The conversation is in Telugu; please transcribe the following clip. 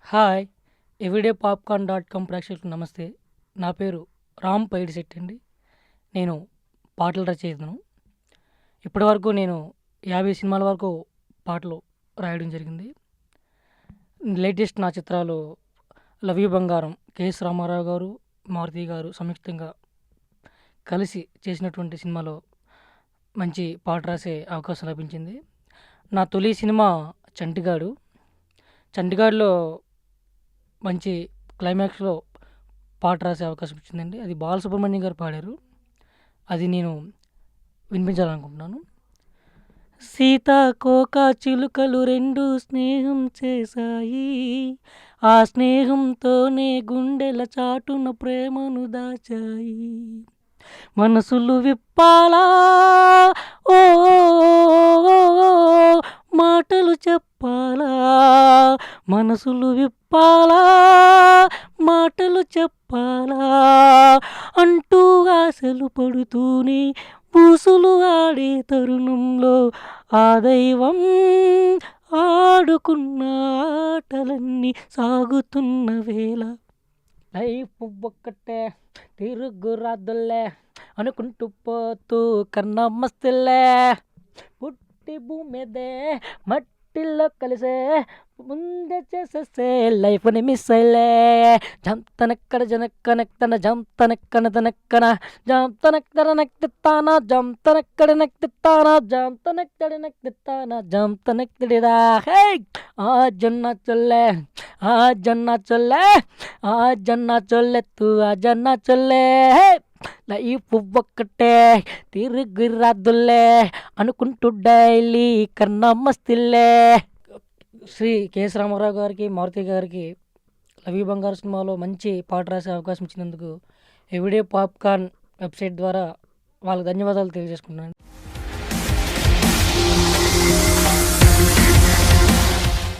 Hi! Everyday popcorn dot com ప్రేక్షకులకు నమస్తే. నా పేరు రామ్ పైడిశెట్టి అండి. నేను పాటల రచయితను. ఇప్పటివరకు నేను 50 సినిమాల వరకు పాటలు రాయడం జరిగింది. లేటెస్ట్ నా చిత్రాలు 'లవ్ యూ బంగారం' కెఎస్ రామారావు గారు, మారుతి గారు సంయుక్తంగా కలిసి చేసినటువంటి సినిమాలో మంచి పాట రాసే అవకాశం లభించింది. నా తొలి సినిమా 'చంటిగాడు'. 'చంటిగాడులో' మంచి క్లైమాక్స్‌లో పాట రాసే అవకాశం వచ్చిందండి. అది బాలసుబ్రహ్మణ్యం గారు పాడారు. అది నేను వినిపించాలనుకుంటున్నాను. సీతాకోక చిలుకలు రెండు స్నేహం చేశాయి. ఆ స్నేహంతోనే గుండెల చాటున ప్రేమను దాచాయి. మనసులు విప్పాలా ఓ మాటలు చెప్పాలా, మనసులు విప్పాలా మాటలు చెప్పాలా అంటూ ఆశలు పడుతూనే పూసులు ఆడే తరుణంలో ఆ దైవం ఆడుకున్న ఆటలన్నీ సాగుతున్న వేళ లైఫ్ ఒక్కటే తిరుగురాదులే అనుకుంటూ పోతూ కన్నా మస్తులే పుట్టి భూమి మీదే మట్టిలో కలిసే ముందే చేసేసే లైఫ్ని మిస్ అయ్యలే జంతనక్కడ జనక్కనక్కన జంతనక్కన తనక్కన జంతనక్కడ నక్తిత్తానా జంతనక్కడ నక్తిత్తానా జంతనక్కడ నక్తిత్తానా జంతనక్కడిరా హే ఆ జొన్న చొల్లే ఆ జొన్న చొల్లే ఆ జొన్న చొల్లె తూ ఆ జొన్న చొల్లే లైఫ్ ఒక్కటే తిరిగిరాదులే అనుకుంటూ డైలీ కన్నా మస్తులే. శ్రీ కెఎస్ రామారావు గారికి, మారుతి గారికి 'లవ్ యూ బంగారం' సినిమాలో మంచి పాట రాసే అవకాశం ఇచ్చినందుకు ఎవ్రీడే పాప్‌కార్న్ వెబ్సైట్ ద్వారా వాళ్ళకి ధన్యవాదాలు తెలియజేసుకుంటున్నాను.